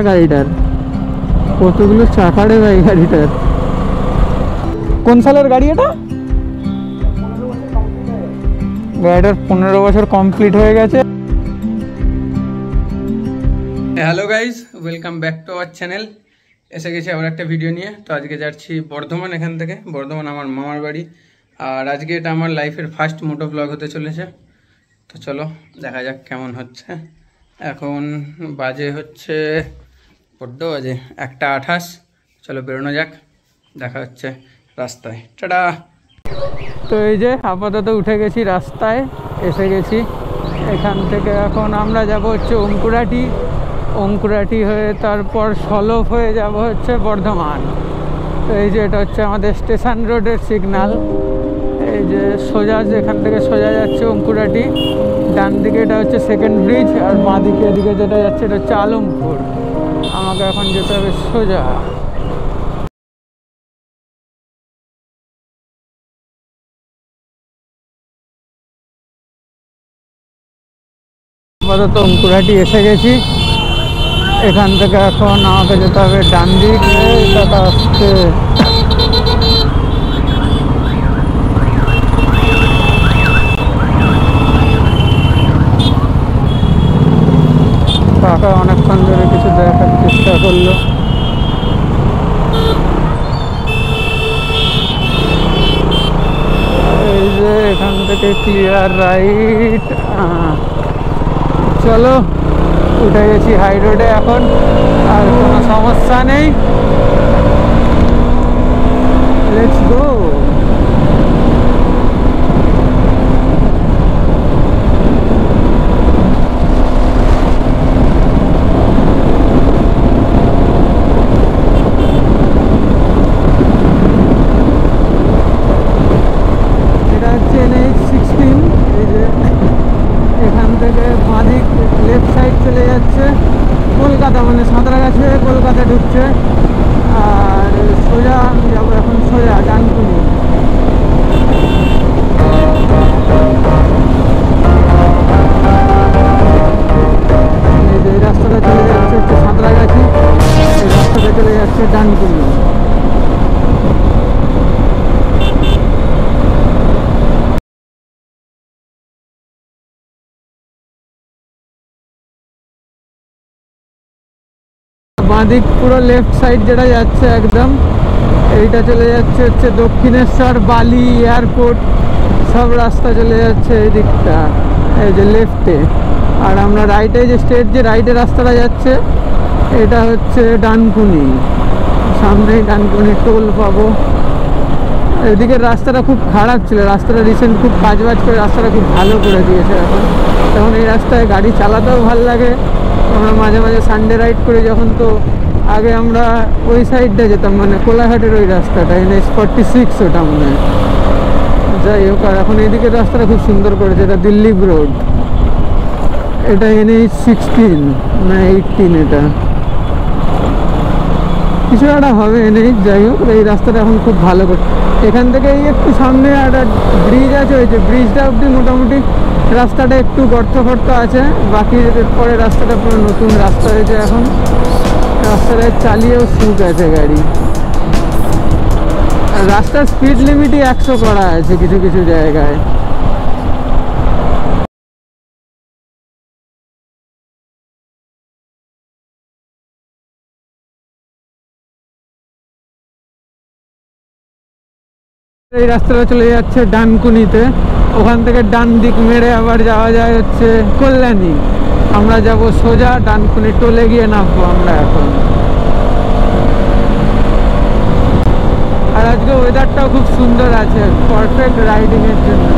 গাড়িটার কতগুলো চাকা রে ভাই গাড়িটার। কোন সালের গাড়ি এটা? গাড়িটার 15 বছর কমপ্লিট হয়ে গেছে। Hello guys, welcome back to our channel. এসে গেছি আবার একটা ভিডিও নিয়ে। তো আজকে যাচ্ছি বর্ধমান। এখান থেকে বর্ধমান আমার মামার বাড়ি। আর আজকে এটা আমার লাইফের ফার্স্ট মোটো ব্লগ হতে চলেছে। তো চলো দেখা যাক কেমন হচ্ছে। এখন বাজে হচ্ছে বড্ড বাজে 1:28। চলো বেরোনো যাক, দেখা হচ্ছে রাস্তায়। টাটা। তো এই যে আপাতত উঠে গেছি রাস্তায়, এসে গেছি। এখান থেকে এখন আমরা যাব হচ্ছে অঙ্কুরাটি হয়ে তারপর সলভ হয়ে যাব হচ্ছে বর্ধমান। তো এই যে এটা হচ্ছে আমাদের স্টেশন রোডের সিগন্যাল। এই যে সোজা, এখান থেকে সোজা যাচ্ছে অঙ্কুরাটি, ডান দিকে এটা হচ্ছে সেকেন্ড ব্রিজ, আর বাঁ দিকে এদিকে যেটা যাচ্ছে এটা হচ্ছে আলমপুর। আমাকে এখন যেতে হবে সোজা। আপাতত অঙ্কুরাটি এসে গেছি। এখান থেকে এখন আমাকে যেতে হবে ডান দিক। এটা আসছে কাকা অনেকক্ষণ ধরে কিছু দেখার চেষ্টা করলো। এই যে এখান থেকে ক্লিয়ার রাইট। চলো উঠে গেছি হাই রোডে এখন, আর কোনো সমস্যা নেই। Let's go. এটা হচ্ছে NH-16। এই যে এখান থেকে বাঁদিক লেফট সাইড চলে যাচ্ছে কলকাতা, মানে সাঁতরাগাছি হয়ে কলকাতা ঢুকছে। আর সোজা আমি যাবো এখন সোজা ডানকুনি। এই যে এই রাস্তাটা চলে যাচ্ছে হচ্ছে সাঁতরাগাছি, এই রাস্তাটা চলে যাচ্ছে ডানকুনি। বাঁদিক পুরো লেফট সাইড যেটা যাচ্ছে একদম, এইটা চলে যাচ্ছে হচ্ছে দক্ষিণেশ্বর, বালি, এয়ারপোর্ট সব রাস্তা চলে যাচ্ছে এই দিকটা, এই যে লেফটে। আর আমরা রাইটে, যে স্ট্রেট যে রাইটে রাস্তাটা যাচ্ছে এটা হচ্ছে ডানকুনি। সামনেই ডানকুনি টোল পাবো। এদিকের রাস্তাটা খুব খারাপ ছিল, রাস্তাটা রিসেন্ট খুব কাজ করে রাস্তাটা খুব ভালো করে দিয়েছে এখন এই রাস্তায় গাড়ি চালাতেও ভালো লাগে। আমরা মাঝে মাঝে সানডে রাইড করি যখন, তো আগে আমরা ওই সাইডটা যেতাম, মানে কোলাঘাটের ওই রাস্তাটা, NH-46 ওটা মনে হয়। যাই হোক, আর এখন এইদিকের রাস্তাটা খুব সুন্দর করেছে, এটা দিল্লি রোড। এটা NH-16 না 18, এটা কিছু একটা হবে NH। যাই হোক, এই রাস্তাটা এখন খুব ভালো করে। এখান থেকে এই একটু সামনে একটা ব্রিজ আছে, ওই যে ব্রিজটা অবধি মোটামুটি রাস্তাটা একটু গর্ত আছে, বাকি পরে রাস্তাটা পুরো নতুন রাস্তা হয়েছে এখন। রাস্তাটায় চালিয়েও সুখ আছে গাড়ি। আর রাস্তার স্পিড লিমিটই 100 করা আছে কিছু কিছু জায়গায়। এই রাস্তাটা চলে যাচ্ছে ডানকুনিতে, ওখান থেকে ডান দিক মেরে আবার যাওয়া যায় হচ্ছে কল্যাণী। আমরা যাব সোজা ডানকুনি টোলে গিয়ে নামবো আমরা এখন। আর আজকে ওয়েদারটাও খুব সুন্দর আছে, পারফেক্ট রাইডিং এর জন্য।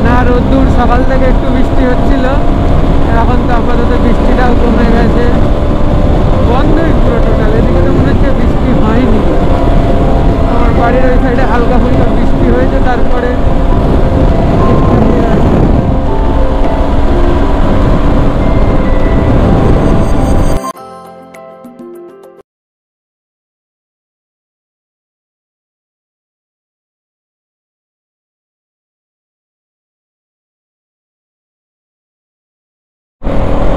না রোদ্দুর, সকাল থেকে একটু বৃষ্টি হচ্ছিল, এখন তো আপাতত বৃষ্টিটাও কমে গেছে, বন্ধই পুরো টোটাল। এদিকে তো মনে হচ্ছে বৃষ্টি হয়নি। আমার বাড়ির ওই সাইডে হালকা ফুলকা বৃষ্টি হয়েছে, তারপরে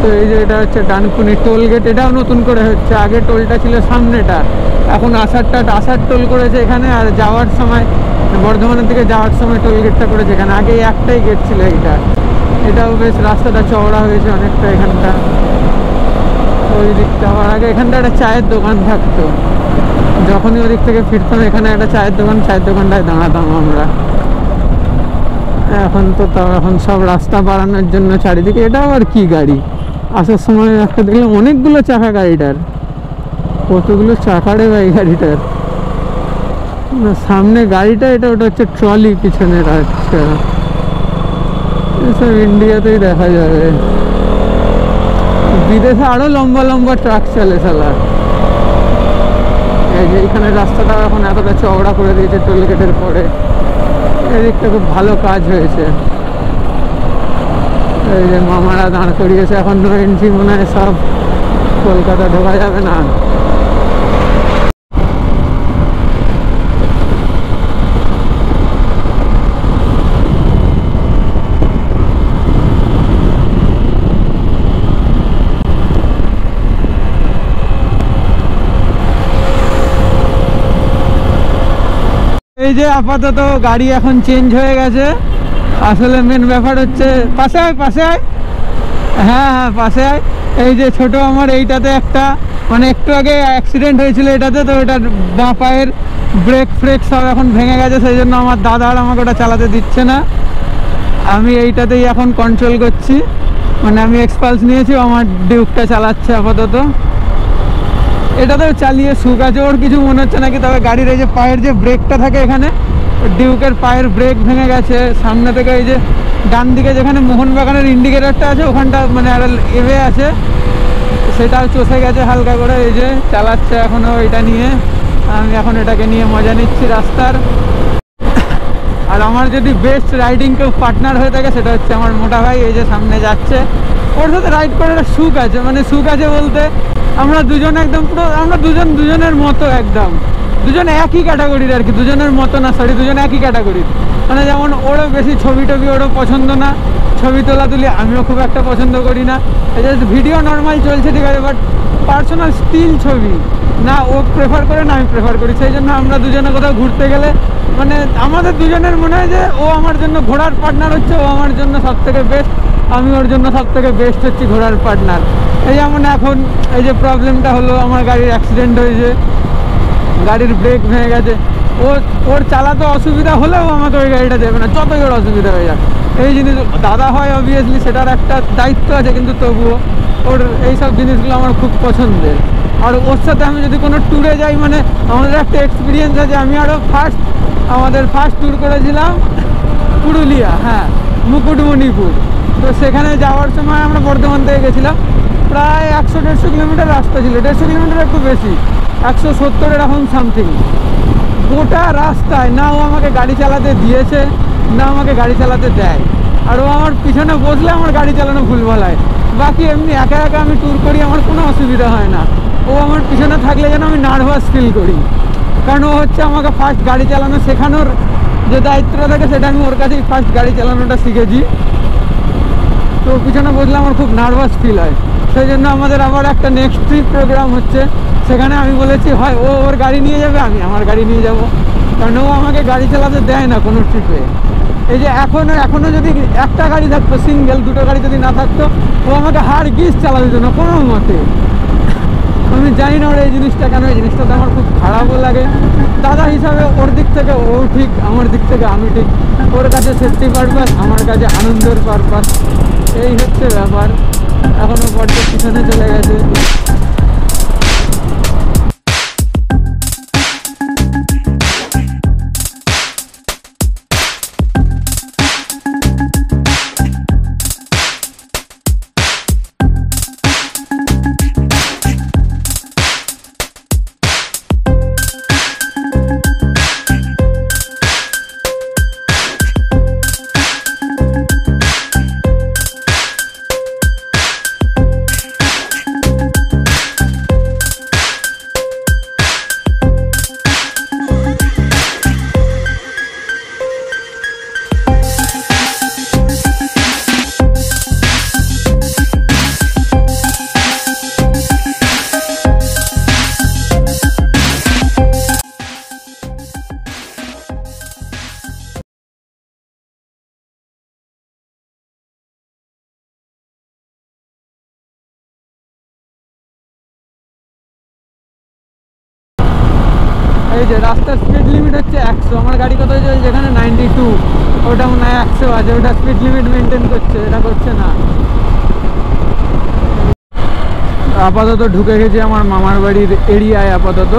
তো এই যে এটা হচ্ছে ডানকুনি টোল গেট, এটাও নতুন করে হচ্ছে। আগে টোলটা ছিল সামনেটা, এখন আসার টোল করেছে এখানে। আর যাওয়ার সময় বর্ধমানের দিকে যাওয়ার সময় টোল গেটটা করেছে এখানে। আগে একটাই গেট ছিল এইটা। এটাও বেশ রাস্তাটা চওড়া হয়েছে অনেকটা এখানটা। ওই দিকটা আবার আগে এখানটা একটা চায়ের দোকান থাকতো, যখনই ওদিক থেকে ফিরতাম এখানে একটা চায়ের দোকানটায় দাঁড়াতাম আমরা। এখন তো তাও এখন সব রাস্তা বাড়ানোর জন্য চারিদিকে। এটা আবার কি গাড়ি, আসার সময় একটা দেখলাম অনেকগুলো চাকা গাড়িটার। কতগুলো চাকা রে ভাই গাড়িটার। না সামনে গাড়িটা এটা, ওটা হচ্ছে ট্রলি পিছনের। আচ্ছা এসব ইন্ডিয়াতেই দেখা যাবে, বিদেশে আরো লম্বা লম্বা ট্রাক চলে শালা। এই যে এখানে রাস্তাটা এখন এতটা চওড়া করে দিয়েছে টোল গেটের পরে, এদিকটা খুব ভালো কাজ হয়েছে। এই যে মামারা দাঁড় করিয়েছে, এখন নো এন্ট্রি মনে হয়, সব কলকাতা ঢোকা যাবে না। এই যে আপাতত গাড়ি এখন চেঞ্জ হয়ে গেছে। আসলে মেন ব্যাপার হচ্ছে পাশে আয় হ্যাঁ পাশে আয়। এই যে ছোট আমার এইটাতে একটা মানে একটু আগে অ্যাক্সিডেন্ট হয়েছিল এটাতে, তো ওটার বাঁ পায়ের ব্রেক ফ্রেক সব এখন ভেঙে গেছে। সেই জন্য আমার দাদা আর আমাকে ওটা চালাতে দিচ্ছে না। আমি এইটাতেই এখন কন্ট্রোল করছি, মানে আমি এক্সপালস নিয়েছি, আমার ডিউকটা চালাচ্ছে আপাতত। এটাতেও চালিয়ে সুখ আছে, ওর কিছু মনে হচ্ছে নাকি। তবে গাড়ির এই যে পায়ের যে ব্রেকটা থাকে এখানে, ডিউকের পায়ের ব্রেক ভেঙে গেছে। সামনে থেকে এই যে ডান দিকে যেখানে মোহনবাগানের ইন্ডিকেটারটা আছে ওখানটা মানে আর এভে আছে, সেটাও চষে গেছে হালকা করে। এই যে চালাচ্ছে এখনও এটা নিয়ে, আমি এখন এটাকে নিয়ে মজা নিচ্ছি রাস্তার। আর আমার যদি বেস্ট রাইডিং কেউ পার্টনার হয়ে থাকে সেটা হচ্ছে আমার মোটা ভাই। এই যে সামনে যাচ্ছে, ওর সাথে রাইড করার একটা সুখ আছে। মানে সুখ আছে বলতে আমরা দুজন একদম পুরো, আমরা দুজনের মতো একদম, দুজন একই ক্যাটাগরির আর কি। দুজনের মতো না, সরি, দুজন একই ক্যাটাগরির। মানে যেমন ওরও বেশি ছবি টবি ওরও পছন্দ না, ছবি তোলা তুলি আমিও খুব একটা পছন্দ করি না। জাস্ট ভিডিও নর্মাল চলছে ঠিক আছে, বাট পার্সোনাল স্টিল ছবি না ও প্রেফার করে না আমি প্রেফার করি। সেই জন্য আমরা দুজনে কোথাও ঘুরতে গেলে মানে আমাদের দুজনের মনে হয় যে ও আমার জন্য ঘোরার পার্টনার হচ্ছে, ও আমার জন্য সব থেকে বেস্ট, আমি ওর জন্য সব থেকে বেস্ট হচ্ছি ঘোরার পার্টনার। এই যেমন এখন এই যে প্রবলেমটা হলো, আমার গাড়ির অ্যাক্সিডেন্ট হয়েছে, গাড়ির ব্রেক ভেঙে গেছে। ওর চালাতে অসুবিধা হলেও আমাকে ওই গাড়িটা দেবে না, যতই ওর অসুবিধা হয়ে যাক। এই জিনিস দাদা হয় অবভিয়াসলি, সেটার একটা দায়িত্ব আছে, কিন্তু তবুও ওর এইসব জিনিসগুলো আমার খুব পছন্দের। আর ওর সাথে আমি যদি কোনো ট্যুরে যাই, মানে আমাদের একটা এক্সপিরিয়েন্স আছে। আমি আরও আমাদের ফার্স্ট ট্যুর করেছিলাম পুরুলিয়া, হ্যাঁ মুকুটমণিপুর। তো সেখানে যাওয়ার সময় আমরা বর্ধমান থেকে গেছিলাম, প্রায় 100-150 কিলোমিটার রাস্তা ছিল, 150 কিলোমিটার একটু বেশি, 170 এরকম সামথিং। গোটা রাস্তায় না ও আমাকে গাড়ি চালাতে দিয়েছে না আমাকে গাড়ি চালাতে দেয়। আর ও আমার পিছনে বসলে আমার গাড়ি চালানো ভুলভাল হয়। বাকি এমনি একা একা আমি ট্যুর করি, আমার কোনো অসুবিধা হয় না। ও আমার পিছনে থাকলে যেন আমি নার্ভাস ফিল করি, কারণ ও হচ্ছে আমাকে ফার্স্ট গাড়ি চালানো শেখানোর যে দায়িত্বটা থাকে, সেটা আমি ওর কাছেই ফার্স্ট গাড়ি চালানোটা শিখেছি। তো পিছনে বসলে আমার খুব নার্ভাস ফিল হয়। সেই জন্য আমাদের আবার একটা নেক্সট ট্রিপ প্রোগ্রাম হচ্ছে, সেখানে আমি বলেছি হয় ও ওর গাড়ি নিয়ে যাবে, আমি আমার গাড়ি নিয়ে যাব, কারণ ও আমাকে গাড়ি চালাতে দেয় না কোনো ট্রিপে। এই যে এখনও যদি একটা গাড়ি থাকতো সিঙ্গেল, দুটো গাড়ি যদি না থাকতো, ও আমাকে হার গিস চালা দিত না কোনো মতে। আমি জানি না ওর এই জিনিসটা কেন, এই জিনিসটাতে আমার খুব খারাপও লাগে। দাদা হিসাবে ওর দিক থেকে ও ঠিক, আমার দিক থেকে আমি ঠিক। ওর কাছে সেফটি পারপাস, আমার কাছে আনন্দের পারপাস, এই হচ্ছে ব্যাপার। এখনও বড্ড পিছনে চলে গেছে। এই যে রাস্তার স্পিড লিমিট হচ্ছে 100, আমার গাড়ি কত চলছে যেখানে 92, ওটা মনে হয় 100 আছে, ওটা স্পিড লিমিট মেনটেন করছে, এটা করছে না। আপাতত ঢুকে গেছি আমার মামার বাড়ির এরিয়ায় আপাতত।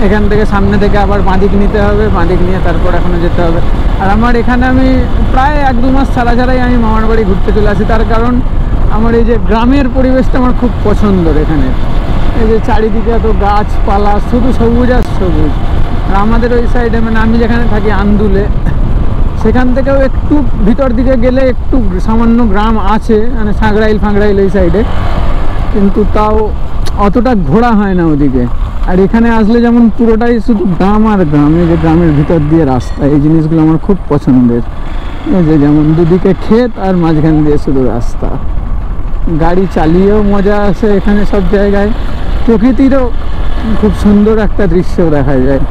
এখান থেকে সামনে থেকে আবার বাঁদিক নিতে হবে, বাঁদিক নিয়ে তারপর এখনো যেতে হবে। আর আমার এখানে আমি প্রায় 1-2 মাস ছাড়াই আমি মামার বাড়ি ঘুরতে চলে আসি, তার কারণ আমার এই যে গ্রামের পরিবেশটা আমার খুব পছন্দের। এখানে এই যে চারিদিকে এত গাছপালা, শুধু সবুজ আর সবুজ। আর আমাদের ওই সাইডে মানে আমি যেখানে থাকি আন্দুলে, সেখান থেকেও একটু ভিতর দিকে গেলে একটু সামান্য গ্রাম আছে, মানে ফাংড়াইল এই সাইডে, কিন্তু তাও অতটা ঘোরা হয় না ওদিকে। আর এখানে আসলে যেমন পুরোটাই শুধু গ্রাম আর গ্রাম, এই যে গ্রামের ভিতর দিয়ে রাস্তা, এই জিনিসগুলো আমার খুব পছন্দের। এই যে যেমন দুদিকে ক্ষেত আর মাঝখান দিয়ে শুধু রাস্তা, গাড়ি চালিয়েও মজা আসে এখানে সব জায়গায়, প্রকৃতিরও খুব সুন্দর একটা দৃশ্য দেখা যায়।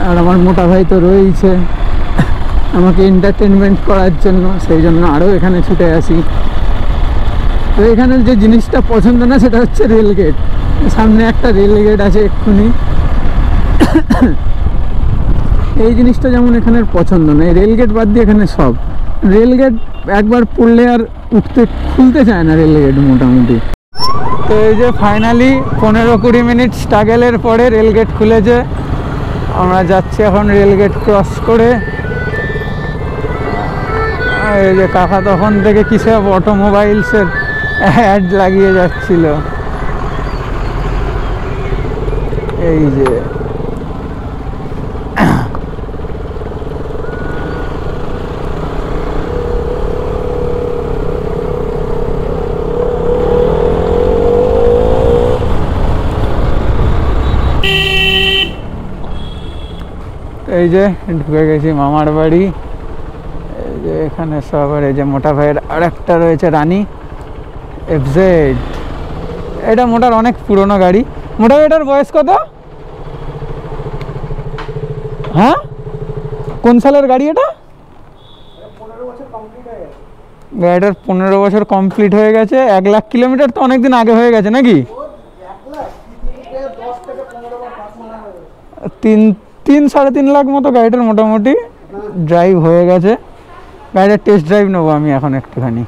আর আমার মোটা ভাই তো রয়েছে আমাকে এন্টারটেনমেন্ট করার জন্য, সেই জন্য আরও এখানে ছুটে আসি। তো এখানের যে জিনিসটা পছন্দ না সেটা হচ্ছে রেলগেট। সামনে একটা রেলগেট আছে এক্ষুনি, এই জিনিসটা যেমন এখানের পছন্দ না। এই রেলগেট বাদ দিয়ে এখানে সব, রেলগেট একবার পড়লে আর খুলতে চায় না রেলগেট মোটামুটি। তো এই যে ফাইনালি 15-20 মিনিট স্ট্রাগলের পরে রেলগেট খুলেছে। আমরা যাচ্ছি এখন রেলগেট ক্রস করে। এই যে কাকা তখন থেকে কিসব অটোমোবাইলসের অ্যাড লাগিয়ে যাচ্ছিল। এই যে ঢুকে গেছি মামার বাড়ি। এই যে এখানে সবার, এই যে মোটা ভাইয়ের আর একটা রয়েছে রানী FZ। এটা মোটার অনেক পুরনো গাড়ি। মোটা এটার বয়স কত? হ্যাঁ, কোন সালের গাড়ি এটা? গাড়িটার 15 বছর কমপ্লিট হয়ে গেছে। 1 লাখ কিলোমিটার তো অনেকদিন আগে হয়ে গেছে নাকি? 3-3.5 লাখ মতো গাড়িটার মোটামুটি ড্রাইভ হয়ে গেছে। গাড়িটার টেস্ট ড্রাইভ নেবো আমি এখন একটুখানি,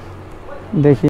দেখি।